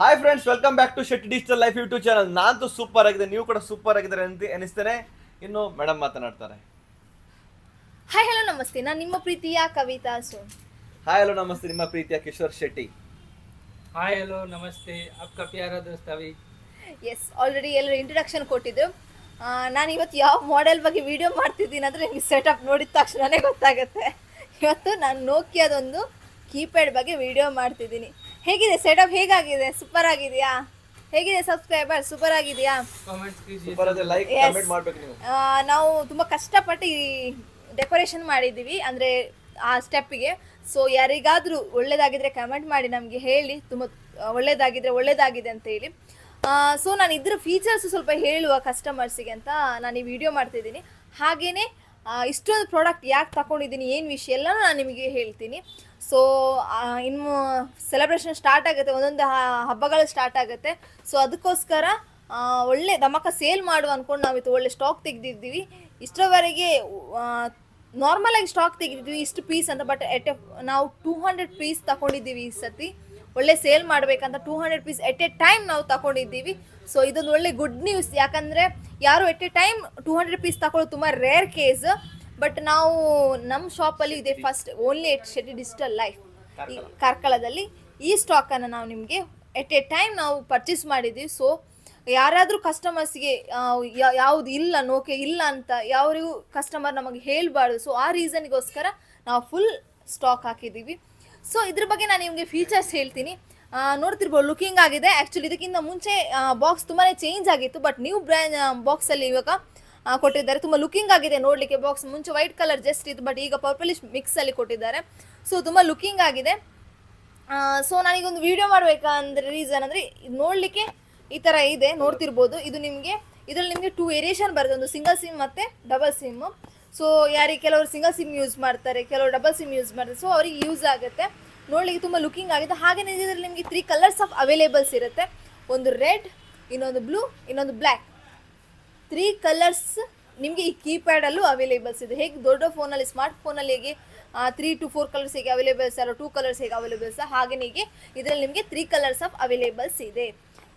Hi friends, welcome back to Shetty digital life YouTube channel. ನಾನಂತೂ super ಆಗಿದೆ, ನೀವು ಕೂಡ ಸೂಪರ್ ಆಗಿದ್ದಾರೆ ಅಂತ ಅನಿಸ್ತೇನೆ. ಇನ್ನು ಮೇಡಮ್ ಮಾತನಾಡ್ತಾರೆ. ಹಾಯ್ ಹಲೋ ನಮಸ್ತೆ, ನಾನು ನಿಮ್ಮ ಪ್ರೀತಿಯ ಕವಿತಾ ಸೋನ್. ಹಾಯ್ ಹಲೋ ನಮಸ್ತೆ, ನಿಮ್ಮ ಪ್ರೀತಿಯ ಕಿಶೋರ್ ಶೆಟ್ಟಿ. ಹಾಯ್ ಹಲೋ ನಮಸ್ತೆ, आपका प्यारा दोस्त अभी. ಎಸ್, ಆಲ್ರೆಡಿ ಎಲ್ಲರೂ ಇಂಟ್ರಡಕ್ಷನ್ ಕೊಟ್ಟಿದ್ದು. ನಾನು ಇವತ್ತು ಯಾವ ಮಾಡೆಲ್ ಬಗ್ಗೆ ವಿಡಿಯೋ ಮಾಡ್ತಿದ್ದೀನಿ ಅಂದರೆ ನಿಮಗೆ ಸೆಟಪ್ ನೋಡಿದ ತಕ್ಷಣವೇ ಗೊತ್ತಾಗುತ್ತೆ. ಇವತ್ತು ನಾನು ನೋಕಿಯಾದೊಂದು ಕೀಪ್ಯಾಡ್ ಬಗ್ಗೆ ವಿಡಿಯೋ ಮಾಡ್ತಿದ್ದೀನಿ. ಹೇಗಿದೆ ಸೆಟಪ್? ಹೇಗಾಗಿದೆ? ಸೂಪರ್ ಆಗಿದೆಯಾ? ಹೇಗಿದೆ ಸಬ್ಸ್ಕ್ರೈಬರ್? ಸೂಪರ್ ಆಗಿದೆಯಾ? कमेंट्स कीजिए. ಸೂಪರ್ ಆಗಿದೆ, ಲೈಕ್ Yes. ಕಮೆಂಟ್ ಮಾಡಬೇಕು ನೀವು. ನಾವು ತುಂಬ ಕಷ್ಟಪಟ್ಟು ಈ ಡೆಕೋರೇಷನ್ ಮಾಡಿದ್ದೀವಿ, ಅಂದರೆ ಆ ಸ್ಟೆಪ್ಪಿಗೆ. ಸೊ ಯಾರಿಗಾದರೂ ಒಳ್ಳೇದಾಗಿದ್ದರೆ ಕಮೆಂಟ್ ಮಾಡಿ ನಮಗೆ ಹೇಳಿ, ತುಂಬ ಒಳ್ಳೇದಾಗಿದೆ ಅಂತ ಹೇಳಿ. ಸೊ ನಾನು ಇದ್ರ ಫೀಚರ್ಸ್ ಸ್ವಲ್ಪ ಹೇಳುವ ಕಸ್ಟಮರ್ಸಿಗೆ ಅಂತ ನಾನು ಈ ವಿಡಿಯೋ ಮಾಡ್ತಿದ್ದೀನಿ. ಹಾಗೆಯೇ ಇಷ್ಟೊಂದು ಪ್ರಾಡಕ್ಟ್ ಯಾಕೆ ತಗೊಂಡಿದ್ದೀನಿ, ಏನು ವಿಷಯ ಎಲ್ಲ ನಾನು ನಿಮಗೆ ಹೇಳ್ತೀನಿ. ಸೊ ಇನ್ನು ಸೆಲೆಬ್ರೇಷನ್ ಸ್ಟಾರ್ಟ್ ಆಗುತ್ತೆ, ಒಂದೊಂದು ಹಬ್ಬಗಳು ಸ್ಟಾರ್ಟ್ ಆಗುತ್ತೆ. ಸೊ ಅದಕ್ಕೋಸ್ಕರ ಒಳ್ಳೆ ಧಮಕ ಸೇಲ್ ಮಾಡುವ ಅಂದ್ಕೊಂಡು ನಾವಿತ್ತು ಒಳ್ಳೆ ಸ್ಟಾಕ್ ತೆಗೆದಿದ್ದೀವಿ. ಇಷ್ಟರವರೆಗೆ ನಾರ್ಮಲಾಗಿ ಸ್ಟಾಕ್ ತೆಗೆದಿದ್ವಿ ಇಷ್ಟು ಪೀಸ್ ಅಂತ, ಬಟ್ ನಾವು 200 ಪೀಸ್ ತಗೊಂಡಿದ್ದೀವಿ ಈ ಸತಿ. ಒಳ್ಳೆ ಸೇಲ್ ಮಾಡಬೇಕಂತ 200 ಪೀಸ್ ಎಟ್ ಎ ಟೈಮ್ ನಾವು ತಗೊಂಡಿದ್ದೀವಿ. ಸೊ ಇದೊಂದು ಒಳ್ಳೆ ಗುಡ್ ನ್ಯೂಸ್, ಯಾಕಂದರೆ ಯಾರು ಎಟ್ ಎ ಟೈಮ್ 200 ಪೀಸ್ ತಗೊಳ್ಳೋದು ತುಂಬ ರೇರ್ ಕೇಸ್. ಬಟ್ ನಾವು ನಮ್ಮ ಶಾಪಲ್ಲಿ ಇದೆ ಫಸ್ಟ್ ಓನ್ಲಿ ಎಟ್ ಶೆಟ್ಟಿ ಡಿಜಿಟಲ್ ಲೈಫ್ ಈ ಕಾರ್ಕಳದಲ್ಲಿ ಈ ಸ್ಟಾಕನ್ನು ನಾವು ನಿಮಗೆ ಎಟ್ ಎ ಟೈಮ್ ನಾವು ಪರ್ಚೇಸ್ ಮಾಡಿದ್ದೀವಿ. ಸೊ ಯಾರಾದರೂ ಕಸ್ಟಮರ್ಸ್ಗೆ ಯಾವುದು ಇಲ್ಲ, ನೋಕೆ ಇಲ್ಲ ಅಂತ ಯಾರಿಗೂ ಕಸ್ಟಮರ್ ನಮಗೆ ಹೇಳಬಾರ್ದು. ಸೊ ಆ ರೀಸನ್ಗೋಸ್ಕರ ನಾವು ಫುಲ್ ಸ್ಟಾಕ್ ಹಾಕಿದ್ದೀವಿ. ಸೊ ಇದ್ರ ಬಗ್ಗೆ ನಾನು ನಿಮಗೆ ಫೀಚರ್ಸ್ ಹೇಳ್ತೀನಿ. ನೋಡ್ತಿರ್ಬೋದು, ಲುಕಿಂಗ್ ಆಗಿದೆ. ಆ್ಯಕ್ಚುಲಿ ಇದಕ್ಕಿಂತ ಮುಂಚೆ ಬಾಕ್ಸ್ ತುಂಬಾ ಚೇಂಜ್ ಆಗಿತ್ತು, ಬಟ್ ನ್ಯೂ ಬ್ರ್ಯಾಂಡ್ ಬಾಕ್ಸಲ್ಲಿ ಇವಾಗ ಕೊಟ್ಟಿದ್ದಾರೆ. ತುಂಬ ಲುಕಿಂಗ್ ಆಗಿದೆ ನೋಡಲಿಕ್ಕೆ. ಬಾಕ್ಸ್ ಮುಂಚೆ ವೈಟ್ ಕಲರ್ ಜಸ್ಟ್ ಇತ್ತು, ಬಟ್ ಈಗ ಪರ್ಪಲಿಶ್ ಮಿಕ್ಸಲ್ಲಿ ಕೊಟ್ಟಿದ್ದಾರೆ. ಸೊ ತುಂಬ ಲುಕಿಂಗ್ ಆಗಿದೆ. ಸೊ ನಾನೀಗೊಂದು ವಿಡಿಯೋ ಮಾಡಬೇಕಂದ್ರೆ ರೀಸನ್ ಅಂದರೆ ಇದು ನೋಡಲಿಕ್ಕೆ ಈ ಥರ ಇದೆ, ನೋಡ್ತಿರ್ಬೋದು. ಇದು ಇದರಲ್ಲಿ ನಿಮಗೆ 2 ವೇರಿಯೇಷನ್ ಬರುತ್ತೆ, ಒಂದು ಸಿಂಗಲ್ ಸಿಮ್ ಮತ್ತು ಡಬಲ್ ಸಿಮ್. ಸೊ ಕೆಲವರು ಸಿಂಗಲ್ ಸಿಮ್ ಯೂಸ್ ಮಾಡ್ತಾರೆ, ಕೆಲವರು ಡಬಲ್ ಸಿಮ್ ಯೂಸ್ ಮಾಡ್ತಾರೆ. ಸೊ ಅವ್ರಿಗೆ ಯೂಸ್ ಆಗುತ್ತೆ. ನೋಡಲಿಕ್ಕೆ ತುಂಬ ಲುಕಿಂಗ್ ಆಗಿದೆ. ಹಾಗೆಯೇ ಇದರಲ್ಲಿ ನಿಮಗೆ 3 ಕಲರ್ಸ್ ಆಫ್ ಅವೈಲೇಬಲ್ಸ್ ಇರುತ್ತೆ. ಒಂದು ರೆಡ್, ಇನ್ನೊಂದು ಬ್ಲೂ, ಇನ್ನೊಂದು ಬ್ಲ್ಯಾಕ್. 3 ಕಲರ್ಸ್ ನಿಮಗೆ ಈ ಕೀಪ್ಯಾಡಲ್ಲೂ ಅವೈಲೇಬಲ್ಸ್ ಇದೆ. ಹೇಗೆ ದೊಡ್ಡ ಫೋನಲ್ಲಿ, ಸ್ಮಾರ್ಟ್ ಫೋನಲ್ಲಿ ಹೇಗೆ 3 to 4 ಕಲರ್ಸ್ ಹೇಗೆ ಅವೈಲೇಬಲ್ಸ್ ಅಲ್ಲ, 2 ಕಲರ್ಸ್ ಹೇಗೆ ಅವೈಲೇಬಲ್ಸ್, ಹಾಗೆಯೇ ಇದರಲ್ಲಿ ನಿಮಗೆ 3 ಕಲರ್ಸ್ ಆಫ್ ಅವೈಲೇಬಲ್ಸ್ ಇದೆ.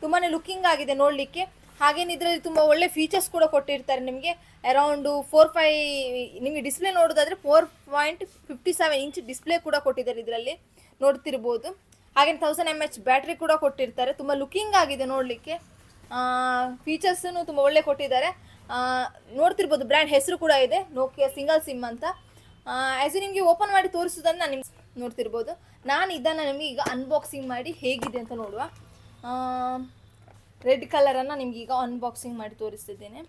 ತುಂಬಾ ಲುಕಿಂಗ್ ಆಗಿದೆ ನೋಡಲಿಕ್ಕೆ. ಹಾಗೇನು ಇದರಲ್ಲಿ ತುಂಬ ಒಳ್ಳೆ ಫೀಚರ್ಸ್ ಕೂಡ ಕೊಟ್ಟಿರ್ತಾರೆ ನಿಮಗೆ. ಅರೌಂಡು 4.5 ನಿಮಗೆ ಡಿಸ್ಪ್ಲೇ ನೋಡೋದಾದರೆ 4.57 ಇಂಚ್ ಡಿಸ್ಪ್ಲೇ ಕೂಡ ಕೊಟ್ಟಿದ್ದಾರೆ ಇದರಲ್ಲಿ, ನೋಡ್ತಿರ್ಬೋದು. ಹಾಗೆಯೇ 1000 mAh ಬ್ಯಾಟ್ರಿ ಕೂಡ ಕೊಟ್ಟಿರ್ತಾರೆ. ತುಂಬ ಲುಕಿಂಗ್ ಆಗಿದೆ ನೋಡಲಿಕ್ಕೆ. ಫೀಚರ್ಸನ್ನು ತುಂಬ ಒಳ್ಳೆ ಕೊಟ್ಟಿದ್ದಾರೆ. ನೋಡ್ತಿರ್ಬೋದು, ಬ್ರ್ಯಾಂಡ್ ಹೆಸರು ಕೂಡ ಇದೆ, ನೋಕಿಯಾ ಸಿಂಗಲ್ ಸಿಮ್ ಅಂತ. ಆ್ಯಸ್ ನಿಮಗೆ ಓಪನ್ ಮಾಡಿ ತೋರಿಸೋದನ್ನು ನಾನು ನಿಮ್ಗೆ ನೋಡ್ತಿರ್ಬೋದು. ನಾನು ಇದನ್ನು ನಿಮಗೆ ಈಗ ಅನ್ಬಾಕ್ಸಿಂಗ್ ಮಾಡಿ ಹೇಗಿದೆ ಅಂತ ನೋಡುವ. ರೆಡ್ ಕಲರನ್ನು ನಿಮ್ಗೆ ಈಗ ಅನ್ಬಾಕ್ಸಿಂಗ್ ಮಾಡಿ ತೋರಿಸ್ತಿದ್ದೇನೆ.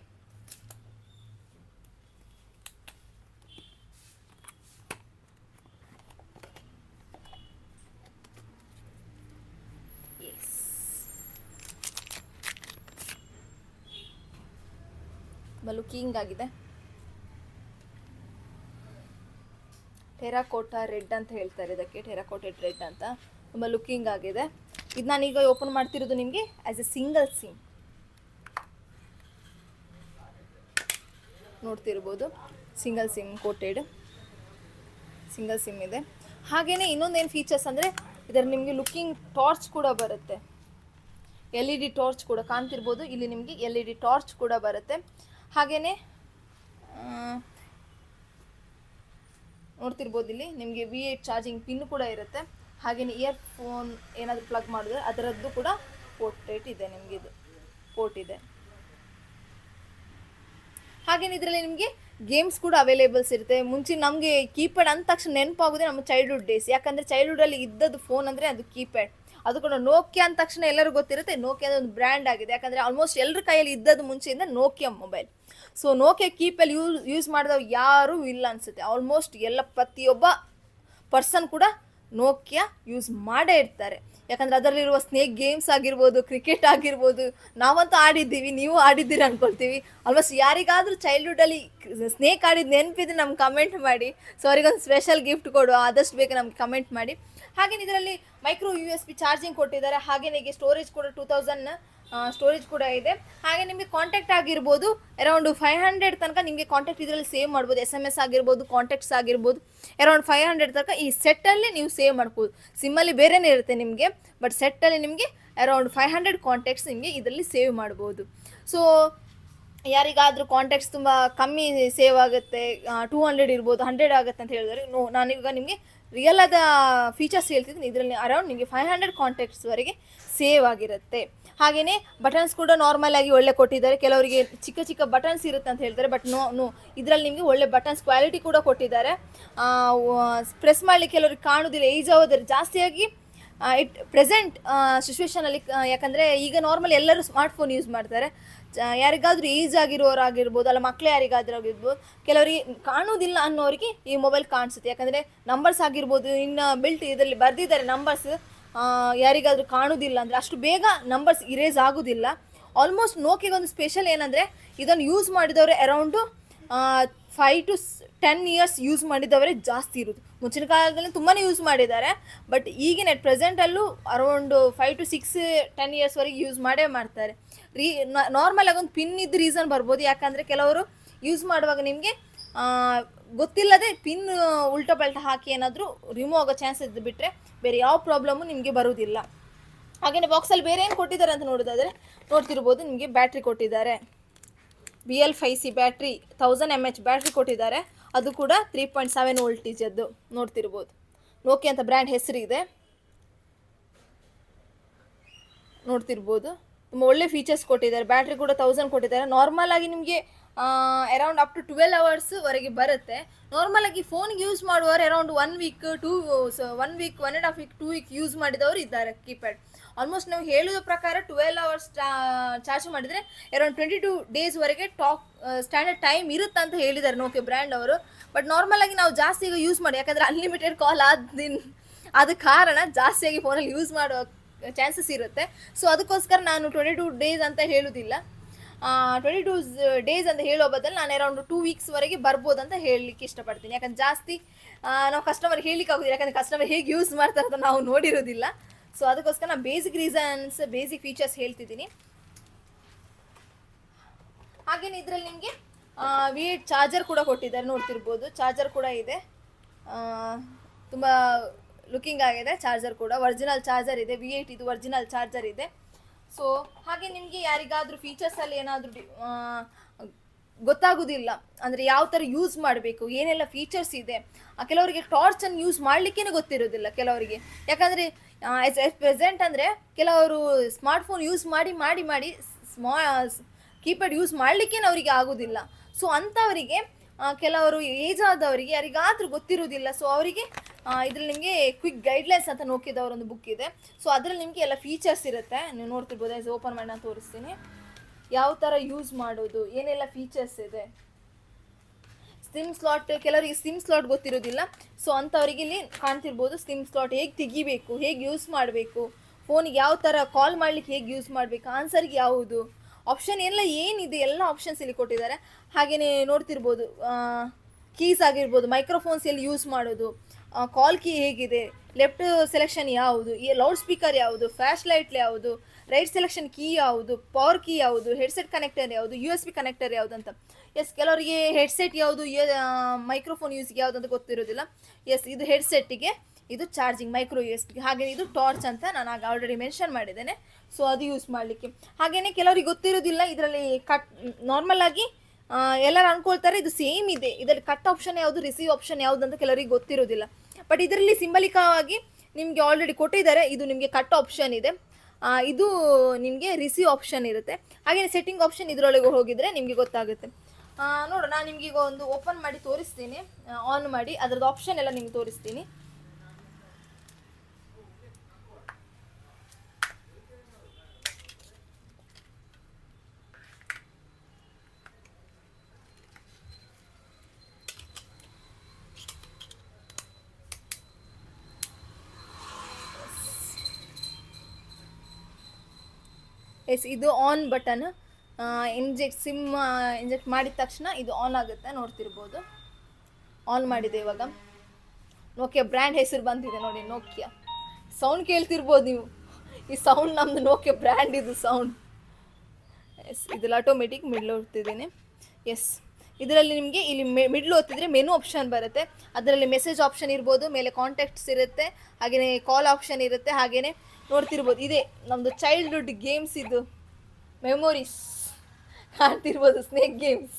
ಲುಕಿಂಗ್ ಆಗಿದೆ. ಟೆರಾಕೋಟಾ ರೆಡ್ ಅಂತ ಹೇಳ್ತಾರೆ ಇದಕ್ಕೆ, ಟೆರಾಕೋಟೆಡ್ ರೆಡ್ ಅಂತ. ತುಂಬ ಲುಕಿಂಗ್ ಆಗಿದೆ. ಇದು ನಾನೀಗ ಓಪನ್ ಮಾಡ್ತಿರೋದು ನಿಮಗೆ ಆ್ಯಸ್ ಎ ಸಿಂಗಲ್ ಸಿಮ್, ನೋಡ್ತಿರ್ಬೋದು. Single SIM coated single SIM ಇದೆ. ಹಾಗೆಯೇ ಇನ್ನೊಂದೇನು ಫೀಚರ್ಸ್ ಅಂದರೆ ಇದರಲ್ಲಿ ನಿಮಗೆ ಲುಕಿಂಗ್ ಟಾರ್ಚ್ ಕೂಡ ಬರುತ್ತೆ. LED ಟಾರ್ಚ್ ಕೂಡ ಕಾಣ್ತಿರ್ಬೋದು, ಇಲ್ಲಿ ನಿಮಗೆ LED ಟಾರ್ಚ್ ಕೂಡ ಬರುತ್ತೆ. ಹಾಗೆಯೇ ನೋಡ್ತಿರ್ಬೋದು, ಇಲ್ಲಿ ನಿಮಗೆ V8 ಚಾರ್ಜಿಂಗ್ ಪಿನ್ ಕೂಡ ಇರುತ್ತೆ. ಹಾಗೆಯೇ ಇಯರ್ಫೋನ್ ಏನಾದರೂ ಪ್ಲಗ್ ಮಾಡಿದ್ರೆ ಅದರದ್ದು ಕೂಡ ಪೋರ್ಟ್ ಇದೆ, ನಿಮಗೆ ಇದು ಪೋರ್ಟ್ ಇದೆ. ಹಾಗೆಯೇ ಇದರಲ್ಲಿ ನಿಮಗೆ ಗೇಮ್ಸ್ ಕೂಡ ಅವೈಲೇಬಲ್ಸ್ ಇರುತ್ತೆ. ಮುಂಚೆ ನಮಗೆ ಕೀಪ್ಯಾಡ್ ಅಂದ ತಕ್ಷಣ ನೆನಪಾಗೋದೇ ನಮ್ಮ ಚೈಲ್ಡ್ಹುಡ್ ಡೇಸ್, ಯಾಕಂದರೆ ಚೈಲ್ಡ್ಹುಡಲ್ಲಿ ಇದ್ದದ್ದು ಫೋನ್ ಅಂದರೆ ಅದು ಕೀಪ್ಯಾಡ್. ಅದು ಕೂಡ ನೋಕಿಯಾ ಅಂದ ತಕ್ಷಣ ಎಲ್ಲರಿಗೂ ಗೊತ್ತಿರುತ್ತೆ. ನೋಕಿಯಾ ಒಂದು ಬ್ರ್ಯಾಂಡ್ ಆಗಿದೆ, ಯಾಕಂದರೆ ಆಲ್ಮೋಸ್ಟ್ ಎಲ್ಲರ ಕೈಯಲ್ಲಿ ಇದ್ದದ್ದು ಮುಂಚೆಯಿಂದ Nokia mobile. So Nokia keypad use ಮಾಡಿದವ್ರು ಯಾರೂ ಇಲ್ಲ ಅನಿಸುತ್ತೆ. ಆಲ್ಮೋಸ್ಟ್ ಪ್ರತಿಯೊಬ್ಬ ಪರ್ಸನ್ ಕೂಡ ನೋಕಿಯಾ ಯೂಸ್ ಮಾಡೇ ಇರ್ತಾರೆ. ಯಾಕಂದರೆ ಅದರಲ್ಲಿರುವ ಸ್ನೇಕ್ ಗೇಮ್ಸ್ ಆಗಿರ್ಬೋದು, ಕ್ರಿಕೆಟ್ ಆಗಿರ್ಬೋದು, ನಾವಂತೂ ಆಡಿದ್ದೀವಿ, ನೀವು ಆಡಿದ್ದೀರಿ ಅಂದ್ಕೊಳ್ತೀವಿ. ಆಲ್ಮೋಸ್ಟ್ ಯಾರಿಗಾದರೂ ಚೈಲ್ಡ್ಹುಡ್ಡಲ್ಲಿ ಸ್ನೇಕ್ ಆಡಿದ್ದು ನೆನಪಿದ್ರೆ ನಮ್ಗೆ ಕಮೆಂಟ್ ಮಾಡಿ. ಸೊ ಅವರಿಗೊಂದು ಸ್ಪೆಷಲ್ ಗಿಫ್ಟ್ ಕೊಡುವ, ಆದಷ್ಟು ಬೇಗ ನಮ್ಗೆ ಕಮೆಂಟ್ ಮಾಡಿ. ಹಾಗೆಯೇ ಇದರಲ್ಲಿ ಮೈಕ್ರೋ USB ಚಾರ್ಜಿಂಗ್ ಕೊಟ್ಟಿದ್ದಾರೆ. ಹಾಗೆಯೇ ಸ್ಟೋರೇಜ್ ಕೂಡ 2000 ಸ್ಟೋರೇಜ್ ಕೂಡ ಇದೆ. ಹಾಗೆ ನಿಮಗೆ ಕಾಂಟ್ಯಾಕ್ಟ್ ಆಗಿರ್ಬೋದು ಅರೌಂಡ್ 500 ತನಕ ನಿಮಗೆ ಕಾಂಟ್ಯಾಕ್ಟ್ ಇದರಲ್ಲಿ ಸೇವ್ ಮಾಡ್ಬೋದು. SMS ಆಗಿರ್ಬೋದು, ಕಾಂಟ್ಯಾಕ್ಟ್ಸ್ ಆಗಿರ್ಬೋದು, ಅರೌಂಡ್ 500 ತನಕ ಈ ಸೆಟ್ಟಲ್ಲಿ ನೀವು ಸೇವ್ ಮಾಡ್ಬೋದು. ಸಿಮ್ಮಲ್ಲಿ ಬೇರೆನೇ ಇರುತ್ತೆ ನಿಮಗೆ, ಬಟ್ ಸೆಟ್ಟಲ್ಲಿ ನಿಮಗೆ ಅರೌಂಡ್ 500 ಕಾಂಟ್ಯಾಕ್ಟ್ಸ್ ನಿಮಗೆ ಇದರಲ್ಲಿ ಸೇವ್ ಮಾಡ್ಬೋದು. ಸೊ ಯಾರಿಗಾದರೂ ಕಾಂಟ್ಯಾಕ್ಟ್ಸ್ ತುಂಬ ಕಮ್ಮಿ ಸೇವ್ ಆಗುತ್ತೆ, 200 ಇರ್ಬೋದು, 100 ಆಗುತ್ತೆ ಅಂತ ಹೇಳಿದರೆ ನಾನೀಗ ನಿಮಗೆ ರಿಯಲ್ ಆದ ಫೀಚರ್ಸ್ ಹೇಳ್ತಿದ್ದೀನಿ. ಇದರಲ್ಲಿ ಅರೌಂಡ್ ನಿಮಗೆ 500 ಕಾಂಟ್ಯಾಕ್ಟ್ಸ್ವರೆಗೆ ಸೇವ್ ಆಗಿರುತ್ತೆ. ಹಾಗೆಯೇ ಬಟನ್ಸ್ ಕೂಡ ನಾರ್ಮಲ್ ಆಗಿ ಒಳ್ಳೆ ಕೊಟ್ಟಿದ್ದಾರೆ. ಕೆಲವರಿಗೆ ಚಿಕ್ಕ ಚಿಕ್ಕ ಬಟನ್ಸ್ ಇರುತ್ತೆ ಅಂತ ಹೇಳ್ತಾರೆ, ಬಟ್ ನೋ ಇದರಲ್ಲಿ ನಿಮಗೆ ಒಳ್ಳೆ ಬಟನ್ಸ್ ಕ್ವಾಲಿಟಿ ಕೂಡ ಕೊಟ್ಟಿದ್ದಾರೆ. ಪ್ರೆಸ್ ಮಾಡಲಿಕ್ಕೆ ಕೆಲವರಿಗೆ ಕಾಣೋದಿಲ್ಲ, ಏಜ್ ಆಗೋದ್ರೆ ಜಾಸ್ತಿಯಾಗಿ ಪ್ರೆಸೆಂಟ್ ಸಿಚುವೇಷನಲ್ಲಿ. ಯಾಕಂದರೆ ಈಗ ನಾರ್ಮಲ್ ಎಲ್ಲರೂ ಸ್ಮಾರ್ಟ್ಫೋನ್ ಯೂಸ್ ಮಾಡ್ತಾರೆ. ಯಾರಿಗಾದರೂ ಏಜ್ ಆಗಿರೋರಾಗಿರ್ಬೋದು, ಅಲ್ಲ ಮಕ್ಕಳು ಯಾರಿಗಾದ್ರೂ ಆಗಿರ್ಬೋದು, ಕೆಲವರಿಗೆ ಕಾಣೋದಿಲ್ಲ ಅನ್ನೋರಿಗೆ ಈ ಮೊಬೈಲ್ ಕಾಣಿಸುತ್ತೆ. ಯಾಕಂದರೆ ನಂಬರ್ಸ್ ಆಗಿರ್ಬೋದು, ಇನ್ನು ಬಿಲ್ಟ್ ಇದರಲ್ಲಿ ಬರೆದಿದ್ದಾರೆ ನಂಬರ್ಸ್. ಯಾರಿಗಾದರೂ ಕಾಣೋದಿಲ್ಲ ಅಂದರೆ ಅಷ್ಟು ಬೇಗ ನಂಬರ್ಸ್ ಇರೇಸ್ ಆಗೋದಿಲ್ಲ. ಆಲ್ಮೋಸ್ಟ್ ನೋಕಿಗೊಂದು ಸ್ಪೆಷಲ್ ಏನಂದರೆ ಇದನ್ನು ಯೂಸ್ ಮಾಡಿದವರು ಅರೌಂಡು 5 to 10 ಇಯರ್ಸ್ ಯೂಸ್ ಮಾಡಿದವರೇ ಜಾಸ್ತಿ ಇರೋದು. ಮುಂಚಿನ ಕಾಲದಲ್ಲಿ ತುಂಬಾ ಯೂಸ್ ಮಾಡಿದ್ದಾರೆ, ಬಟ್ ಈಗಿನ ಪ್ರೆಸೆಂಟಲ್ಲೂ ಅರೌಂಡ್ 5 to 10 ಇಯರ್ಸ್ವರೆಗೆ ಯೂಸ್ ಮಾಡೇ ಮಾಡ್ತಾರೆ. ನಾರ್ಮಲ್ ಆಗಿ ಒಂದು ಪಿನ್ ಇದ್ದ ರೀಸನ್ ಬರ್ಬೋದು, ಯಾಕಂದರೆ ಕೆಲವರು ಯೂಸ್ ಮಾಡುವಾಗ ನಿಮಗೆ ಗೊತ್ತಿಲ್ಲದೆ ಪಿನ್ ಉಲ್ಟಾ ಪಲ್ಟಾ ಹಾಕಿ ಏನಾದರೂ ರಿಮೂವ್ ಆಗೋ ಚಾನ್ಸಸ್ ಬಿಟ್ಟರೆ ಬೇರೆ ಯಾವ ಪ್ರಾಬ್ಲಮ್ಮು ನಿಮಗೆ ಬರೋದಿಲ್ಲ. ಹಾಗೆಯೇ ಬಾಕ್ಸಲ್ಲಿ ಬೇರೆ ಏನು ಕೊಟ್ಟಿದ್ದಾರೆ ಅಂತ ನೋಡ್ತಿರ್ಬೋದು. ನಿಮಗೆ ಬ್ಯಾಟ್ರಿ ಕೊಟ್ಟಿದ್ದಾರೆ, BL5C ಬ್ಯಾಟ್ರಿ 1000 mAh ಬ್ಯಾಟ್ರಿ ಕೊಟ್ಟಿದ್ದಾರೆ. ಅದು ಕೂಡ 3.7 ವೋಲ್ಟೇಜದ್ದು ನೋಡ್ತಿರ್ಬೋದು. ನೋಕಿಯಾ ಅಂತ ಬ್ರ್ಯಾಂಡ್ ಹೆಸರಿದೆ, ನೋಡ್ತಿರ್ಬೋದು. ತುಂಬ ಒಳ್ಳೆ ಫೀಚರ್ಸ್ ಕೊಟ್ಟಿದ್ದಾರೆ. ಬ್ಯಾಟ್ರಿ ಕೂಡ 1000 ಕೊಟ್ಟಿದ್ದಾರೆ. ನಾರ್ಮಲ್ ಆಗಿ ನಿಮಗೆ ಅರೌಂಡ್ ಅಪ್ ಟು 12 ಅವರ್ಸ್ವರೆಗೆ ಬರುತ್ತೆ. ನಾರ್ಮಲಾಗಿ ಫೋನ್ಗೆ ಯೂಸ್ ಮಾಡುವವರು around 1 week 1.5 week 2 week use ಮಾಡಿದವರು ಇದ್ದಾರೆ. ಕೀಪ್ಯಾಡ್ ಆಲ್ಮೋಸ್ಟ್ ನಾವು ಹೇಳುವ ಪ್ರಕಾರ 12 ಅವರ್ಸ್ ಚಾರ್ಜ್ ಮಾಡಿದರೆ ಅರೌಂಡ್ 22 ಡೇಸ್ವರೆಗೆ ಸ್ಟ್ಯಾಂಡರ್ಡ್ ಟೈಮ್ ಇರುತ್ತೆ ಅಂತ ಹೇಳಿದ್ದಾರೆ ನೋಕಿಯಾ ಬ್ರ್ಯಾಂಡ್ ಅವರು. ಬಟ್ ನಾರ್ಮಲಾಗಿ ನಾವು ಜಾಸ್ತಿ ಈಗ ಯೂಸ್ ಮಾಡಿ, ಯಾಕಂದರೆ ಅನ್ಲಿಮಿಟೆಡ್ ಕಾಲ್ ಆದ ಕಾರಣ ಜಾಸ್ತಿಯಾಗಿ ಫೋನಲ್ಲಿ ಯೂಸ್ ಮಾಡೋ ಚಾನ್ಸಸ್ ಇರುತ್ತೆ. ಸೊ ಅದಕ್ಕೋಸ್ಕರ ನಾನು 22 ಡೇಸ್ ಅಂತ ಹೇಳೋದಿಲ್ಲ. 22 ಡೇಸ್ ಅಂತ ಹೇಳೋ ಬದಲು ನಾನು ಅರೌಂಡ್ 2 ವೀಕ್ಸ್ವರೆಗೆ ಬರ್ಬೋದು ಅಂತ ಹೇಳಲಿಕ್ಕೆ ಇಷ್ಟಪಡ್ತೀನಿ. ಯಾಕಂದ್ರೆ ಜಾಸ್ತಿ ನಾವು ಕಸ್ಟಮರ್ ಹೇಳಲಿಕ್ಕೆ ಆಗೋದಿಲ್ಲ, ಯಾಕಂದರೆ ಕಸ್ಟಮರ್ ಹೇಗೆ ಯೂಸ್ ಮಾಡ್ತಾರೆ ಅಂತ ನಾವು ನೋಡಿರೋದಿಲ್ಲ. ಸೊ ಅದಕ್ಕೋಸ್ಕರ ನಾನು ಬೇಸಿಕ್ ಫೀಚರ್ಸ್ ಹೇಳ್ತಿದ್ದೀನಿ. ಹಾಗೇನೆ ಇದರಲ್ಲಿ ನಿಮಗೆ V8 ಚಾರ್ಜರ್ ಕೂಡ ಕೊಟ್ಟಿದ್ದಾರೆ, ನೋಡ್ತಿರ್ಬೋದು. ಚಾರ್ಜರ್ ಕೂಡ ಇದೆ, ತುಂಬ ಲುಕಿಂಗ್ ಆಗಿದೆ. ಚಾರ್ಜರ್ ಕೂಡ ಒರಿಜಿನಲ್ ಚಾರ್ಜರ್ ಇದೆ, V8 ಇದು ಒರಿಜಿನಲ್ ಚಾರ್ಜರ್ ಇದೆ. ಸೊ ಹಾಗೆ ನಿಮಗೆ ಯಾರಿಗಾದರೂ ಫೀಚರ್ಸಲ್ಲಿ ಏನಾದರೂ ಗೊತ್ತಾಗೋದಿಲ್ಲ ಅಂದರೆ ಯಾವ ಥರ ಯೂಸ್ ಮಾಡಬೇಕು, ಏನೆಲ್ಲ ಫೀಚರ್ಸ್ ಇದೆ. ಕೆಲವರಿಗೆ ಟಾರ್ಚನ್ನು ಯೂಸ್ ಮಾಡಲಿಕ್ಕೇ ಗೊತ್ತಿರೋದಿಲ್ಲ ಕೆಲವರಿಗೆ. ಯಾಕಂದರೆ ಪ್ರೆಸೆಂಟ್ ಅಂದರೆ ಕೆಲವರು ಸ್ಮಾರ್ಟ್ಫೋನ್ ಯೂಸ್ ಮಾಡಿ ಕೀಪ್ಯಾಡ್ ಯೂಸ್ ಮಾಡಲಿಕ್ಕೇ ಅವರಿಗೆ ಆಗೋದಿಲ್ಲ. ಸೊ ಅಂಥವರಿಗೆ ಕೆಲವರು ಏಜ್ ಆದವರಿಗೆ ಯಾರಿಗಾದರೂ ಗೊತ್ತಿರೋದಿಲ್ಲ. ಸೊ ಅವರಿಗೆ ಇದರಲ್ಲಿ ನಿಮಗೆ ಕ್ವಿಕ್ ಗೈಡ್ಲೈನ್ಸ್ ಅಂತ ನೋಕಿದವರೊಂದು ಬುಕ್ ಇದೆ. ಸೊ ಅದರಲ್ಲಿ ನಿಮಗೆ ಎಲ್ಲ ಫೀಚರ್ಸ್ ಇರುತ್ತೆ, ನೀವು ನೋಡ್ತಿರ್ಬೋದು. ಓಪನ್ ಮಾಡಿ ನಾನು ತೋರಿಸ್ತೀನಿ ಯಾವ ಥರ ಯೂಸ್ ಮಾಡೋದು, ಏನೆಲ್ಲ ಫೀಚರ್ಸ್ ಇದೆ. ಸಿಮ್ ಸ್ಲಾಟ್, ಕೆಲವರಿಗೆ ಸಿಮ್ ಸ್ಲಾಟ್ ಗೊತ್ತಿರೋದಿಲ್ಲ. ಸೊ ಅಂಥವರಿಗೆ ಇಲ್ಲಿ ಕಾಣ್ತಿರ್ಬೋದು ಸಿಮ್ ಸ್ಲಾಟ್ ಹೇಗೆ ತೆಗಿಬೇಕು, ಹೇಗೆ ಯೂಸ್ ಮಾಡಬೇಕು, ಫೋನಿಗೆ ಯಾವ ಥರ ಕಾಲ್ ಮಾಡಲಿಕ್ಕೆ ಹೇಗೆ ಯೂಸ್ ಮಾಡಬೇಕು, ಆನ್ಸರ್ಗೆ ಯಾವುದು ಆಪ್ಷನ್ ಎಲ್ಲ ಏನಿದೆ ಎಲ್ಲ ಆಪ್ಷನ್ಸ್ ಇಲ್ಲಿ ಕೊಟ್ಟಿದ್ದಾರೆ. ಹಾಗೆಯೇ ನೋಡ್ತಿರ್ಬೋದು ಕೀಸ್ ಆಗಿರ್ಬೋದು, ಮೈಕ್ರೋಫೋನ್ಸ್ ಎಲ್ಲಿ ಯೂಸ್ ಮಾಡೋದು, ಕಾಲ್ ಕೀ ಹೇಗಿದೆ, ಲೆಫ್ಟ್ ಸೆಲೆಕ್ಷನ್ ಯಾವುದು, ಲೌಡ್ ಸ್ಪೀಕರ್ ಯಾವುದು, ಫ್ಲ್ಯಾಶ್ ಲೈಟ್ ಯಾವುದು, ರೈಟ್ ಸೆಲೆಕ್ಷನ್ ಕೀ ಯಾವುದು, ಪವರ್ ಕೀ ಯಾವುದು, ಹೆಡ್ಸೆಟ್ ಕನೆಕ್ಟರ್ ಯಾವುದು, USB ಕನೆಕ್ಟರ್ ಯಾವುದು ಅಂತ. ಕೆಲವರಿಗೆ ಹೆಡ್ಸೆಟ್ ಯಾವುದು, ಮೈಕ್ರೋಫೋನ್ ಯೂಸ್ಗೆ ಯಾವುದು ಅಂತ ಗೊತ್ತಿರೋದಿಲ್ಲ. ಇದು ಹೆಡ್ಸೆಟ್ಟಿಗೆ, ಇದು ಚಾರ್ಜಿಂಗ್ ಮೈಕ್ರೋ USB. ಹಾಗೆಯೇ ಇದು ಟಾರ್ಚ್ ಅಂತ ನಾನು ಆಗ ಆಲ್ರೆಡಿ ಮೆನ್ಷನ್ ಮಾಡಿದ್ದೇನೆ. ಸೊ ಅದು ಯೂಸ್ ಮಾಡಲಿಕ್ಕೆ. ಹಾಗೆಯೇ ಕೆಲವರಿಗೆ ಗೊತ್ತಿರೋದಿಲ್ಲ ಇದರಲ್ಲಿ ನಾರ್ಮಲ್ ಆಗಿ ಎಲ್ಲರೂ ಅಂದ್ಕೊಳ್ತಾರೆ ಇದು ಸೇಮ್ ಇದೆ, ಇದರಲ್ಲಿ ಕಟ್ ಆಪ್ಷನ್ ಯಾವುದು, ರಿಸೀವ್ ಆಪ್ಷನ್ ಯಾವುದು ಅಂತ ಕೆಲವರಿಗೆ ಗೊತ್ತಿರೋದಿಲ್ಲ. ಬಟ್ ಇದರಲ್ಲಿ ಸಿಂಬಲಿಕವಾಗಿ ನಿಮಗೆ ಆಲ್ರೆಡಿ ಕೊಟ್ಟಿದ್ದಾರೆ. ಇದು ನಿಮಗೆ ಕಟ್ ಆಪ್ಷನ್ ಇದೆ, ಇದು ನಿಮಗೆ ರಿಸೀವ್ ಆಪ್ಷನ್ ಇರುತ್ತೆ. ಹಾಗೆಯೇ ಸೆಟ್ಟಿಂಗ್ ಆಪ್ಷನ್ ಇದರೊಳಗೆ ಹೋಗಿದರೆ ನಿಮಗೆ ಗೊತ್ತಾಗುತ್ತೆ. ನೋಡೋಣ, ನಾನು ನಿಮಗೆ ಈಗ ಒಂದು ಓಪನ್ ಮಾಡಿ ತೋರಿಸ್ತೀನಿ, ಆನ್ ಮಾಡಿ ಅದರದ್ದು ಆಪ್ಷನ್ ಎಲ್ಲ ನಿಮ್ಗೆ ತೋರಿಸ್ತೀನಿ. ಇದು ಆನ್ ಬಟನ್. ಇಂಜೆಕ್ಟ್ ಮಾಡಿದ ತಕ್ಷಣ ಇದು ಆನ್ ಆಗುತ್ತೆ, ನೋಡ್ತಿರ್ಬೋದು. ಆನ್ ಮಾಡಿದೆ ಇವಾಗ. ನೋಕಿಯಾ ಬ್ರ್ಯಾಂಡ್ ಹೆಸರು ಬಂದಿದೆ ನೋಡಿ, ನೋಕಿಯಾ. ಸೌಂಡ್ ಕೇಳ್ತಿರ್ಬೋದು ನೀವು, ಈ ಸೌಂಡ್ ನಮ್ಮದು ನೋಕಿಯಾ ಬ್ರ್ಯಾಂಡ್ ಇದು ಸೌಂಡ್. ಇದೆಲ್ಲ ಆಟೋಮೆಟಿಕ್ ಮಿಡ್ಲ್ ಓದ್ತಿದ್ದೀನಿ. ಇದರಲ್ಲಿ ನಿಮಗೆ ಇಲ್ಲಿ ಮಿಡ್ಲ್ ಓದ್ತಿದ್ರೆ ಮೆನು ಆಪ್ಷನ್ ಬರುತ್ತೆ. ಅದರಲ್ಲಿ ಮೆಸೇಜ್ ಆಪ್ಷನ್ ಇರ್ಬೋದು, ಮೇಲೆ ಕಾಂಟ್ಯಾಕ್ಟ್ಸ್ ಇರುತ್ತೆ, ಹಾಗೆಯೇ ಕಾಲ್ ಆಪ್ಷನ್ ಇರುತ್ತೆ, ಹಾಗೆಯೇ ನೋಡ್ತಿರ್ಬೋದು, ಇದೇ ನಮ್ಮದು ಚೈಲ್ಡ್ಹುಡ್ ಗೇಮ್ಸ್, ಇದು ಮೆಮೊರೀಸ್ ಕಾಣ್ತಿರ್ಬೋದು. ಸ್ನೇಕ್ ಗೇಮ್ಸ್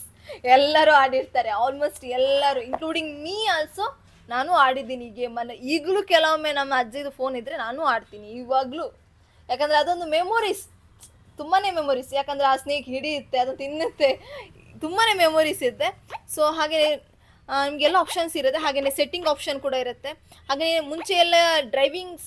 ಎಲ್ಲರೂ ಆಡಿರ್ತಾರೆ, ಆಲ್ಮೋಸ್ಟ್ ಎಲ್ಲರೂ ಇನ್ಕ್ಲೂಡಿಂಗ್ ಮೀ ಆಲ್ಸೋ. ನಾನು ಆಡಿದ್ದೀನಿ ಈ ಗೇಮನ್ನು. ಈಗಲೂ ಕೆಲವೊಮ್ಮೆ ನಮ್ಮ ಅಜ್ಜಿದು ಫೋನ್ ಇದ್ದರೆ ನಾನು ಆಡ್ತೀನಿ ಇವಾಗಲೂ. ಯಾಕಂದರೆ ಅದೊಂದು ಮೆಮೊರೀಸ್, ತುಂಬಾ ಮೆಮೊರೀಸ್. ಯಾಕಂದರೆ ಆ ಸ್ನೇಕ್ ಹಿಡಿಯುತ್ತೆ, ಅದನ್ನು ತಿನ್ನುತ್ತೆ, ತುಂಬಾ ಮೆಮೊರೀಸ್ ಇರುತ್ತೆ. ಸೊ ಹಾಗೆ ನಿಮಗೆಲ್ಲ ಆಪ್ಷನ್ಸ್ ಇರುತ್ತೆ. ಹಾಗೆಯೇ ಸೆಟ್ಟಿಂಗ್ ಆಪ್ಷನ್ ಕೂಡ ಇರುತ್ತೆ. ಹಾಗೆ ಮುಂಚೆ ಎಲ್ಲ ಡ್ರೈವಿಂಗ್ಸ್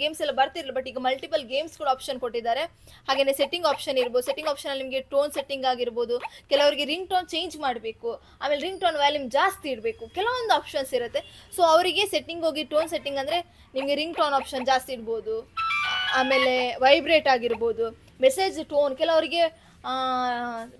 ಗೇಮ್ಸ್ ಎಲ್ಲ ಬರ್ತಿರಲಿಲ್ಲ, ಬಟ್ ಈಗ ಮಲ್ಟಿಪಲ್ ಗೇಮ್ಸ್ ಕೂಡ ಆಪ್ಷನ್ ಕೊಟ್ಟಿದ್ದಾರೆ. ಹಾಗೆಯೇ ಸೆಟ್ಟಿಂಗ್ ಆಪ್ಷನ್ ಇರ್ಬೋದು. ಸೆಟ್ಟಿಂಗ್ ಆಪ್ಷನಲ್ಲಿ ನಿಮಗೆ ಟೋನ್ ಸೆಟ್ಟಿಂಗ್ ಆಗಿರ್ಬೋದು, ಕೆಲವರಿಗೆ ರಿಂಗ್ ಟೋನ್ ಚೇಂಜ್ ಮಾಡಬೇಕು, ಆಮೇಲೆ ರಿಂಗ್ ಟೋನ್ ವ್ಯಾಲ್ಯೂಮ್ ಜಾಸ್ತಿ ಇಡಬೇಕು, ಕೆಲವೊಂದು ಆಪ್ಷನ್ಸ್ ಇರುತ್ತೆ. ಸೊ ಅವರಿಗೆ ಸೆಟ್ಟಿಂಗ್ ಹೋಗಿ ಟೋನ್ ಸೆಟ್ಟಿಂಗ್ ಅಂದರೆ ನಿಮಗೆ ರಿಂಗ್ ಟೋನ್ ಆಪ್ಷನ್ ಜಾಸ್ತಿ ಇಡ್ಬೋದು, ಆಮೇಲೆ ವೈಬ್ರೇಟ್ ಆಗಿರ್ಬೋದು, ಮೆಸೇಜ್ ಟೋನ್. ಕೆಲವರಿಗೆ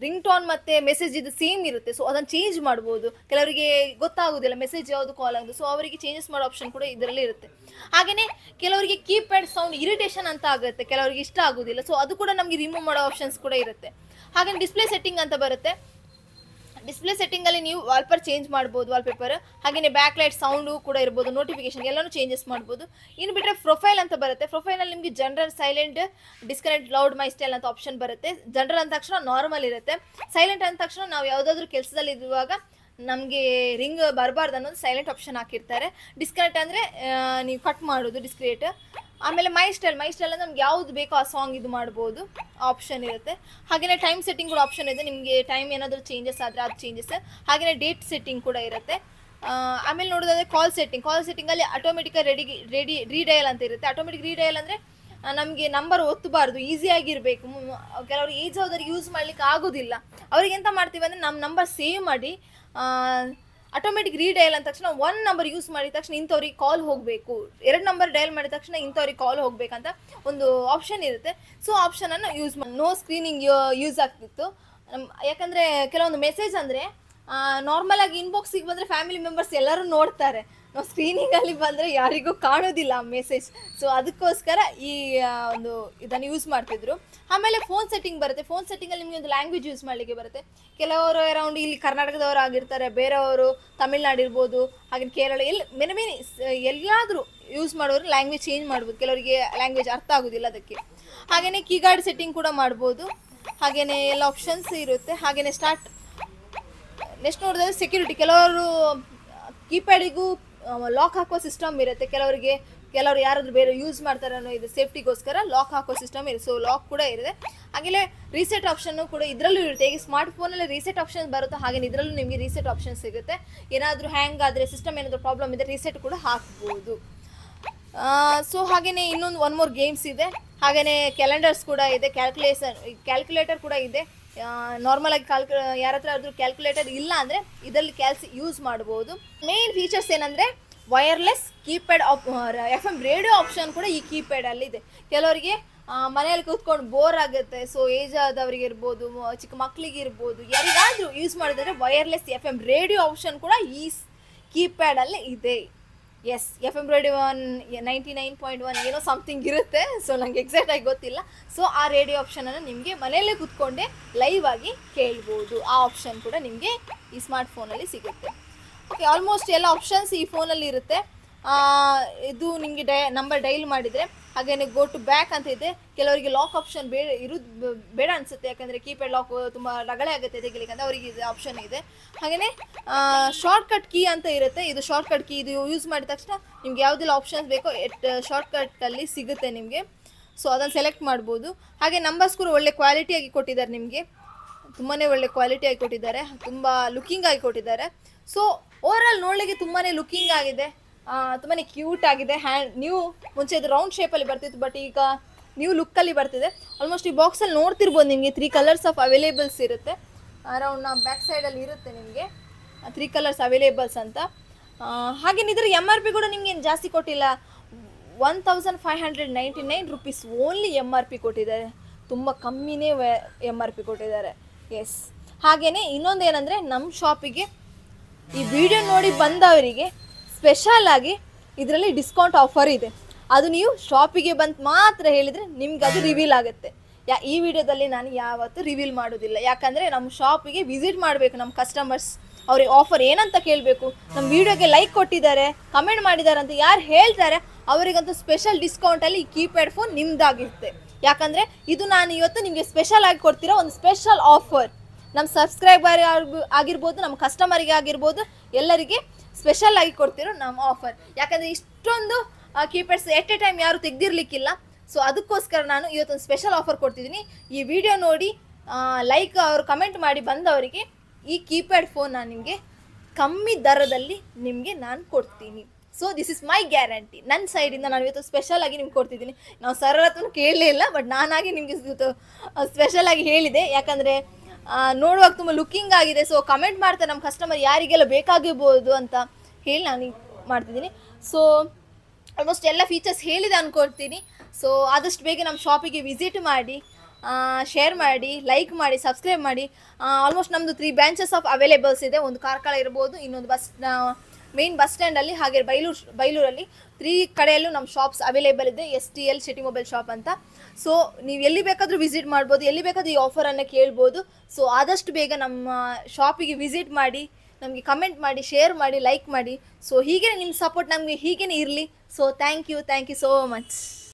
ರಿಂಗ್ ಟೋನ್ ಮತ್ತು ಮೆಸೇಜ್ ಇದು ಸೇಮ್ ಇರುತ್ತೆ, ಸೊ ಅದನ್ನು ಚೇಂಜ್ ಮಾಡ್ಬೋದು. ಕೆಲವರಿಗೆ ಗೊತ್ತಾಗೋದಿಲ್ಲ ಮೆಸೇಜ್ ಯಾವುದು ಕಾಲ್ ಆಗೋದು, ಸೊ ಅವರಿಗೆ ಚೇಂಜಸ್ ಮಾಡೋ ಆಪ್ಷನ್ ಕೂಡ ಇದರಲ್ಲಿ ಇರುತ್ತೆ. ಹಾಗೆಯೇ ಕೆಲವರಿಗೆ ಕೀಪ್ಯಾಡ್ ಸೌಂಡ್ ಇರಿಟೇಷನ್ ಅಂತ ಆಗುತ್ತೆ, ಕೆಲವರಿಗೆ ಇಷ್ಟ ಆಗೋದಿಲ್ಲ, ಸೊ ಅದು ಕೂಡ ನಮಗೆ ರಿಮೂವ್ ಮಾಡೋ ಆಪ್ಷನ್ಸ್ ಕೂಡ ಇರುತ್ತೆ. ಹಾಗೆಯೇ ಡಿಸ್ಪ್ಲೇ ಸೆಟ್ಟಿಂಗ್ ಅಂತ ಬರುತ್ತೆ. ಡಿಸ್ಪ್ಲೇ ಸೆಟ್ಟಿಂಗಲ್ಲಿ ನೀವು ವಾಲ್ಪೇಪರ್ ಚೇಂಜ್ ಮಾಡ್ಬೋದು, ವಾಲ್ಪೇಪರ್. ಹಾಗೆಯೇ ಬ್ಯಾಕ್ ಲೈಟ್ ಸೌಂಡು ಕೂಡ ಇರ್ಬೋದು, ನೋಟಿಫಿಕೇಶನ್ ಎಲ್ಲನೂ ಚೇಂಜಸ್ ಮಾಡ್ಬೋದು. ಇನ್ನು ಬಿಟ್ಟರೆ ಪ್ರೊಫೈಲ್ ಅಂತ ಬರುತ್ತೆ. ಪ್ರೊಫೈಲಲ್ಲಿ ನಿಮಗೆ ಜನರಲ್, ಸೈಲೆಂಟ್, ಡಿಸ್ಕನೆಕ್ಟ್, ಲೌಡ್, ಮೈ ಸ್ಟೈಲ್ ಅಂತ ಆಪ್ಷನ್ ಬರುತ್ತೆ. ಜನರಲ್ ಅಂದ ತಕ್ಷಣ ನಾರ್ಮಲ್ ಇರುತ್ತೆ. ಸೈಲೆಂಟ್ ಅಂದ ತಕ್ಷಣ ನಾವು ಯಾವುದಾದ್ರೂ ಕೆಲಸದಲ್ಲಿ ಇರುವಾಗ ನಮಗೆ ರಿಂಗ್ ಬರಬಾರ್ದು ಅನ್ನೋದು ಸೈಲೆಂಟ್ ಆಪ್ಷನ್ ಹಾಕಿರ್ತಾರೆ. ಡಿಸ್ಕನೆಕ್ಟ್ ಅಂದರೆ ನೀವು ಕಟ್ ಮಾಡೋದು, ಡಿಸ್ಕ್ರಿಯೇಟ್. ಆಮೇಲೆ ಮೈ ಸ್ಟೈಲ್ ಅಂದರೆ ನಮ್ಗೆ ಯಾವುದು ಬೇಕೋ ಆ ಸಾಂಗ್ ಇದು ಮಾಡ್ಬೋದು, ಆಪ್ಷನ್ ಇರುತ್ತೆ. ಹಾಗೆಯೇ ಟೈಮ್ ಸೆಟ್ಟಿಂಗ್ ಕೂಡ ಆಪ್ಷನ್ ಇದೆ. ನಿಮಗೆ ಟೈಮ್ ಏನಾದರೂ ಚೇಂಜಸ್ ಆದರೆ ಅದು ಚೇಂಜಸ್. ಹಾಗೆಯೇ ಡೇಟ್ ಸೆಟ್ಟಿಂಗ್ ಕೂಡ ಇರುತ್ತೆ. ಆಮೇಲೆ ನೋಡೋದಾದರೆ ಕಾಲ್ ಸೆಟ್ಟಿಂಗಲ್ಲಿ ಆಟೋಮೆಟಿಕಾಗಿ ರೀಡಯಲ್ ಅಂತ ಇರುತ್ತೆ. ಆಟೋಮೆಟಿಕ್ ರೀಡಯಲ್ ಅಂದರೆ ನಮಗೆ ನಂಬರ್ ಒತ್ತಬಾರ್ದು, ಈಸಿಯಾಗಿರಬೇಕು. ಕೆಲವರು ಏಜ್ ಆದವ್ರಿಗೆ ಯೂಸ್ ಮಾಡಲಿಕ್ಕೆ ಆಗೋದಿಲ್ಲ. ಅವ್ರಿಗೆ ಎಂತ ಮಾಡ್ತೀವಿ ಅಂದರೆ ನಮ್ಮ ನಂಬರ್ ಸೇವ್ ಮಾಡಿ ಆಟೋಮೆಟಿಕ್ ರೀಡಯಲ್ ಅಂದ ತಕ್ಷಣ 1 ನಂಬರ್ ಯೂಸ್ ಮಾಡಿದ ತಕ್ಷಣ ಇಂಥವ್ರಿಗೆ ಕಾಲ್ ಹೋಗಬೇಕು, 2 ನಂಬರ್ ಡಯಲ್ ಮಾಡಿದ ತಕ್ಷಣ ಇಂಥವ್ರಿಗೆ ಕಾಲ್ ಹೋಗಬೇಕಂತ ಒಂದು ಆಪ್ಷನ್ ಇರುತ್ತೆ. ಸೊ ಆಪ್ಷನನ್ನು ಯೂಸ್ ಮಾಡಿ ನೋ ಸ್ಕ್ರೀನಿಂಗ್ ಯೂಸ್ ಆಗ್ತಿತ್ತು. ಯಾಕಂದರೆ ಕೆಲವೊಂದು ಮೆಸೇಜ್ ಅಂದರೆ ನಾರ್ಮಲಾಗಿ ಇನ್ಬಾಕ್ಸಿಗೆ ಬಂದರೆ ಫ್ಯಾಮಿಲಿ ಮೆಂಬರ್ಸ್ ಎಲ್ಲರೂ ನೋಡ್ತಾರೆ, ನಾವು ಸ್ಕ್ರೀನಿಂಗಲ್ಲಿ ಬಂದರೆ ಯಾರಿಗೂ ಕಾಣೋದಿಲ್ಲ ಆ ಮೆಸೇಜ್. ಸೊ ಅದಕ್ಕೋಸ್ಕರ ಈ ಒಂದು ಇದನ್ನು ಯೂಸ್ ಮಾಡ್ತಿದ್ರು. ಆಮೇಲೆ ಫೋನ್ ಸೆಟ್ಟಿಂಗ್ ಬರುತ್ತೆ. ಫೋನ್ ಸೆಟ್ಟಿಂಗಲ್ಲಿ ನಿಮಗೆ ಒಂದು ಲ್ಯಾಂಗ್ವೇಜ್ ಯೂಸ್ ಮಾಡಲಿಕ್ಕೆ ಬರುತ್ತೆ. ಕೆಲವರು ಅರೌಂಡ್ ಇಲ್ಲಿ ಕರ್ನಾಟಕದವರು ಆಗಿರ್ತಾರೆ, ಬೇರೆಯವರು ತಮಿಳ್ನಾಡು ಇರ್ಬೋದು, ಹಾಗೆ ಕೇರಳ, ಮೇನೆ ಎಲ್ಲಾದರೂ ಯೂಸ್ ಮಾಡೋರು ಲ್ಯಾಂಗ್ವೇಜ್ ಚೇಂಜ್ ಮಾಡ್ಬೋದು. ಕೆಲವರಿಗೆ ಲ್ಯಾಂಗ್ವೇಜ್ ಅರ್ಥ ಆಗೋದಿಲ್ಲ ಅದಕ್ಕೆ. ಹಾಗೆಯೇ ಕೀಗಾರ್ಡ್ ಸೆಟ್ಟಿಂಗ್ ಕೂಡ ಮಾಡ್ಬೋದು. ಹಾಗೆಯೇ ಎಲ್ಲ ಆಪ್ಷನ್ಸ್ ಇರುತ್ತೆ. ಹಾಗೆಯೇ ನೆಕ್ಸ್ಟ್ ನೋಡಿದ್ರೆ ಸೆಕ್ಯೂರಿಟಿ. ಕೆಲವರು ಕೀಪ್ಯಾಡಿಗೂ ಲಾಕ್ ಹಾಕೋ ಸಿಸ್ಟಮ್ ಇರುತ್ತೆ. ಕೆಲವರು ಯಾರಾದರೂ ಬೇರೆ ಯೂಸ್ ಮಾಡ್ತಾರೆ ಅನ್ನೋ ಇದು ಸೇಫ್ಟಿಗೋಸ್ಕರ ಲಾಕ್ ಹಾಕೋ ಸಿಸ್ಟಮ್ ಇರುತ್ತೆ. ಸೊ ಲಾಕ್ ಕೂಡ ಇದೆ. ಹಾಗೆಯೇ ರೀಸೆಟ್ ಆಪ್ಷನ್ನು ಕೂಡ ಇದರಲ್ಲೂ ಇರುತ್ತೆ. ಈಗ ಸ್ಮಾರ್ಟ್ ಫೋನಲ್ಲಿ ರೀಸೆಟ್ ಆಪ್ಷನ್ ಬರುತ್ತೋ ಹಾಗೆ ಇದರಲ್ಲೂ ನಿಮಗೆ ರೀಸೆಟ್ ಆಪ್ಷನ್ ಸಿಗುತ್ತೆ. ಏನಾದರೂ ಹ್ಯಾಂಗ್ ಆದರೆ, ಸಿಸ್ಟಮ್ ಏನಾದರೂ ಪ್ರಾಬ್ಲಮ್ ಇದ್ದರೆ ರೀಸೆಟ್ ಕೂಡ ಹಾಕ್ಬೋದು. ಸೊ ಹಾಗೆಯೇ ಇನ್ನೊಂದು 1 more ಗೇಮ್ಸ್ ಇದೆ. ಹಾಗೆಯೇ ಕ್ಯಾಲೆಂಡರ್ಸ್ ಕೂಡ ಇದೆ, ಕ್ಯಾಲ್ಕುಲೇಟರ್ ಕೂಡ ಇದೆ. ನಾರ್ಮಲಾಗಿ ಯಾರ ಹತ್ರ ಆದರೂ ಕ್ಯಾಲ್ಕುಲೇಟರ್ ಇಲ್ಲ ಅಂದರೆ ಇದರಲ್ಲಿ ಯೂಸ್ ಮಾಡ್ಬೋದು. ಮೇನ್ ಫೀಚರ್ಸ್ ಏನಂದರೆ wireless keypad, FM radio option ಕೂಡ ಈ ಕೀಪ್ಯಾಡಲ್ಲಿ ಇದೆ. ಕೆಲವರಿಗೆ ಮನೆಯಲ್ಲಿ ಕೂತ್ಕೊಂಡು ಬೋರ್ ಆಗುತ್ತೆ, ಸೊ ಏಜ್ ಆದವರಿಗೆ ಇರ್ಬೋದು, ಚಿಕ್ಕ ಮಕ್ಕಳಿಗೆ ಇರ್ಬೋದು, ಯಾರಿಗಾದರೂ ಯೂಸ್ ಮಾಡಿದ್ರೆ ವೈರ್ಲೆಸ್ FM ರೇಡಿಯೋ ಆಪ್ಷನ್ ಕೂಡ ಈ ಕೀಪ್ಯಾಡಲ್ಲಿ ಇದೆ. ಎಸ್, FM ರೇಡಿಯೋ 99.1 ಏನೋ ಸಮಥಿಂಗ್ ಇರುತ್ತೆ, ಸೊ ನನಗೆ ಎಕ್ಸಾಕ್ಟಾಗಿ ಗೊತ್ತಿಲ್ಲ. ಸೊ ಆ ರೇಡಿಯೋ ಆಪ್ಷನನ್ನು ನಿಮಗೆ ಮನೆಯಲ್ಲೇ ಕೂತ್ಕೊಂಡೆ ಲೈವ್ ಆಗಿ ಕೇಳ್ಬೋದು. ಆ ಆಪ್ಷನ್ ಕೂಡ ನಿಮಗೆ ಈ ಸ್ಮಾರ್ಟ್ ಫೋನಲ್ಲಿ ಸಿಗುತ್ತೆ. ಓಕೆ, ಆಲ್ಮೋಸ್ಟ್ ಎಲ್ಲ ಆಪ್ಷನ್ಸ್ ಈ ಫೋನಲ್ಲಿ ಇರುತ್ತೆ. ಇದು ನಿಮಗೆ ನಂಬರ್ ಡೈಲ್ ಮಾಡಿದರೆ, ಹಾಗೆಯೇ ಗೋ ಟು ಬ್ಯಾಕ್ ಅಂತ ಇದೆ. ಕೆಲವರಿಗೆ ಲಾಕ್ ಆಪ್ಷನ್ ಬೇಡ ಅನಿಸುತ್ತೆ, ಯಾಕಂದರೆ ಕೀಪ್ಯಾಡ್ ಲಾಕ್ ತುಂಬ ರಗಳೆ ಆಗುತ್ತೆ ತೆಗಿಲಿಕ್ಕೆ ಅಂತ, ಅವರಿಗೆ ಇದು ಆಪ್ಷನ್ ಇದೆ. ಹಾಗೆಯೇ ಶಾರ್ಟ್ಕಟ್ ಕೀ ಅಂತ ಇರುತ್ತೆ. ಇದು ಶಾರ್ಟ್ಕಟ್ ಕೀ, ಇದು ಯೂಸ್ ಮಾಡಿದ ತಕ್ಷಣ ನಿಮ್ಗೆ ಯಾವುದೆಲ್ಲ ಆಪ್ಷನ್ಸ್ ಬೇಕೋ ಶಾರ್ಟ್ಕಟ್ಟಲ್ಲಿ ಸಿಗುತ್ತೆ ನಿಮಗೆ. ಸೊ ಅದನ್ನು ಸೆಲೆಕ್ಟ್ ಮಾಡ್ಬೋದು. ಹಾಗೆ ನಂಬರ್ಸ್ ಕೂಡ ಒಳ್ಳೆ ಕ್ವಾಲಿಟಿಯಾಗಿ ಕೊಟ್ಟಿದ್ದಾರೆ, ನಿಮಗೆ ತುಂಬಾ ಒಳ್ಳೆ ಕ್ವಾಲಿಟಿಯಾಗಿ ಕೊಟ್ಟಿದ್ದಾರೆ, ತುಂಬ ಲುಕ್ಕಿಂಗ್ ಆಗಿ ಕೊಟ್ಟಿದ್ದಾರೆ. ಸೊ ಓವರಾಲ್ ನೋಡಲಿಕ್ಕೆ ತುಂಬಾ ಲುಕ್ಕಿಂಗ್ ಆಗಿದೆ, ತುಂಬಾ ಕ್ಯೂಟ್ ಆಗಿದೆ. ನೀವು ಮುಂಚೆ ಇದು ರೌಂಡ್ ಶೇಪಲ್ಲಿ ಬರ್ತಿತ್ತು, ಬಟ್ ಈಗ ನ್ಯೂ ಲುಕ್ಕಲ್ಲಿ ಬರ್ತಿದೆ. ಆಲ್ಮೋಸ್ಟ್ ಈ ಬಾಕ್ಸಲ್ಲಿ ನೋಡ್ತಿರ್ಬೋದು, ನಿಮಗೆ 3 ಕಲರ್ಸ್ ಆಫ್ ಅವೈಲೇಬಲ್ಸ್ ಇರುತ್ತೆ. ಅರೌಂಡ್ ನಮ್ಮ ಬ್ಯಾಕ್ ಸೈಡಲ್ಲಿ ಇರುತ್ತೆ ನಿಮಗೆ 3 ಕಲರ್ಸ್ ಅವೈಲೇಬಲ್ಸ್ ಅಂತ. ಹಾಗೇನು ಇದರ MRP ಕೂಡ ನಿಮಗೆ ಏನು ಜಾಸ್ತಿ ಕೊಟ್ಟಿಲ್ಲ, 1599 ರುಪೀಸ್ ಓನ್ಲಿ MRP ಕೊಟ್ಟಿದ್ದಾರೆ. ತುಂಬ ಕಮ್ಮಿನೇ MRP ಕೊಟ್ಟಿದ್ದಾರೆ. ಎಸ್, ಹಾಗೆಯೇ ಇನ್ನೊಂದು ಏನಂದರೆ ನಮ್ಮ ಶಾಪಿಗೆ ಈ ವಿಡಿಯೋ ನೋಡಿ ಬಂದವರಿಗೆ ಸ್ಪೆಷಲ್ ಆಗಿ ಇದರಲ್ಲಿ ಡಿಸ್ಕೌಂಟ್ ಆಫರ್ ಇದೆ. ಅದು ನೀವು ಶಾಪಿಗೆ ಬಂದು ಮಾತ್ರ ಹೇಳಿದರೆ ನಿಮ್ಗೆ ಅದು ರಿವೀಲ್ ಆಗುತ್ತೆ. ಈ ವಿಡಿಯೋದಲ್ಲಿ ನಾನು ಯಾವತ್ತೂ ರಿವೀಲ್ ಮಾಡೋದಿಲ್ಲ, ಯಾಕಂದರೆ ನಮ್ಮ ಶಾಪಿಗೆ ವಿಸಿಟ್ ಮಾಡಬೇಕು ನಮ್ಮ ಕಸ್ಟಮರ್ಸ್. ಅವ್ರಿಗೆ ಆಫರ್ ಏನಂತ ಕೇಳಬೇಕು, ನಮ್ಮ ವಿಡಿಯೋಗೆ ಲೈಕ್ ಕೊಟ್ಟಿದ್ದಾರೆ, ಕಮೆಂಟ್ ಮಾಡಿದ್ದಾರೆ ಅಂತ ಯಾರು ಹೇಳ್ತಾರೆ ಅವರಿಗಂತೂ ಸ್ಪೆಷಲ್ ಡಿಸ್ಕೌಂಟಲ್ಲಿ ಈ ಕೀಪ್ಯಾಡ್ ಫೋನ್ ನಿಮ್ದಾಗಿರುತ್ತೆ. ಯಾಕಂದರೆ ಇದು ನಾನು ಇವತ್ತು ನಿಮಗೆ ಸ್ಪೆಷಲ್ ಆಗಿ ಕೊಡ್ತಿರೋ ಒಂದು ಸ್ಪೆಷಲ್ ಆಫರ್. ನಮ್ಮ ಸಬ್ಸ್ಕ್ರೈಬರ್ ಆಗಿರ್ಬೋದು, ನಮ್ಮ ಕಸ್ಟಮರಿಗೆ ಆಗಿರ್ಬೋದು, ಎಲ್ಲರಿಗೆ ಸ್ಪೆಷಲ್ ಆಗಿ ಕೊಡ್ತಿರೋ ನಮ್ಮ ಆಫರ್. ಯಾಕಂದರೆ ಇಷ್ಟೊಂದು ಕೀಪ್ಯಾಡ್ಸ್ ಎಟ್ ಎ ಟೈಮ್ ಯಾರು ತೆಗ್ದಿರ್ಲಿಕ್ಕಿಲ್ಲ. ಸೊ ಅದಕ್ಕೋಸ್ಕರ ನಾನು ಇವತ್ತೊಂದು ಸ್ಪೆಷಲ್ ಆಫರ್ ಕೊಡ್ತಿದ್ದೀನಿ. ಈ ವಿಡಿಯೋ ನೋಡಿ ಲೈಕ್ ಅವರು ಕಮೆಂಟ್ ಮಾಡಿ ಬಂದವರಿಗೆ ಈ ಕೀಪ್ಯಾಡ್ ಫೋನ್ ನಾನು ನಿಮಗೆ ಕಮ್ಮಿ ದರದಲ್ಲಿ ನಿಮಗೆ ನಾನು ಕೊಡ್ತೀನಿ. So this is my guarantee. ನನ್ನ ಸೈಡಿಂದ ನಾನು ಇವತ್ತು ಸ್ಪೆಷಲ್ ಆಗಿ ನಿಮ್ಗೆ ಕೊಡ್ತಿದ್ದೀನಿ. ನಾವು ಸರ್ ಹತ್ರ ಕೇಳಲೇ ಇಲ್ಲ, ಬಟ್ ನಾನಾಗಿ ನಿಮಗೆ ಇವತ್ತು ಸ್ಪೆಷಲ್ ಆಗಿ ಹೇಳಿದೆ. ಯಾಕಂದರೆ ನೋಡುವಾಗ ತುಂಬ ಲುಕ್ಕಿಂಗ್ ಆಗಿದೆ. ಸೊ ಕಮೆಂಟ್ ಮಾಡ್ತಾರೆ ನಮ್ಮ ಕಸ್ಟಮರ್ ಯಾರಿಗೆಲ್ಲ ಬೇಕಾಗಿರ್ಬೋದು ಅಂತ ಹೇಳಿ ನಾನು ಮಾಡ್ತಿದ್ದೀನಿ. ಸೊ ಆಲ್ಮೋಸ್ಟ್ ಎಲ್ಲ ಫೀಚರ್ಸ್ ಹೇಳಿದೆ ಅಂದ್ಕೊಳ್ತೀನಿ. ಸೊ ಆದಷ್ಟು ಬೇಗ ನಮ್ಮ ಶಾಪಿಗೆ ವಿಸಿಟ್ ಮಾಡಿ, ಶೇರ್ ಮಾಡಿ, ಲೈಕ್ ಮಾಡಿ, ಸಬ್ಸ್ಕ್ರೈಬ್ ಮಾಡಿ. ಆಲ್ಮೋಸ್ಟ್ ನಮ್ಮದು 3 ಬ್ರಾಂಚಸ್ ಆಫ್ ಅವೈಲೇಬಲ್ಸ್ ಇದೆ. ಒಂದು ಕಾರ್ಕಳ ಇರ್ಬೋದು, ಇನ್ನೊಂದು ಮೇನ್ ಬಸ್ ಸ್ಟ್ಯಾಂಡಲ್ಲಿ, ಹಾಗೆ ಬೈಲೂರಲ್ಲಿ 3 ಕಡೆಯಲ್ಲೂ ನಮ್ಮ ಶಾಪ್ಸ್ ಅವೈಲೇಬಲ್ ಇದೆ. STL ಸಿಟಿ ಮೊಬೈಲ್ ಶಾಪ್ ಅಂತ. ಸೊ ನೀವು ಎಲ್ಲಿ ಬೇಕಾದರೂ ವಿಸಿಟ್ ಮಾಡ್ಬೋದು, ಎಲ್ಲಿ ಬೇಕಾದರೂ ಈ ಆಫರನ್ನು ಕೇಳ್ಬೋದು. ಸೊ ಆದಷ್ಟು ಬೇಗ ನಮ್ಮ ಶಾಪಿಗೆ ವಿಸಿಟ್ ಮಾಡಿ, ನಮಗೆ ಕಮೆಂಟ್ ಮಾಡಿ, ಶೇರ್ ಮಾಡಿ, ಲೈಕ್ ಮಾಡಿ. ಸೊ ಹೀಗೆ ನಿಮ್ಮ ಸಪೋರ್ಟ್ ನಮಗೆ ಹೀಗೇ ಇರಲಿ. So thank you so much.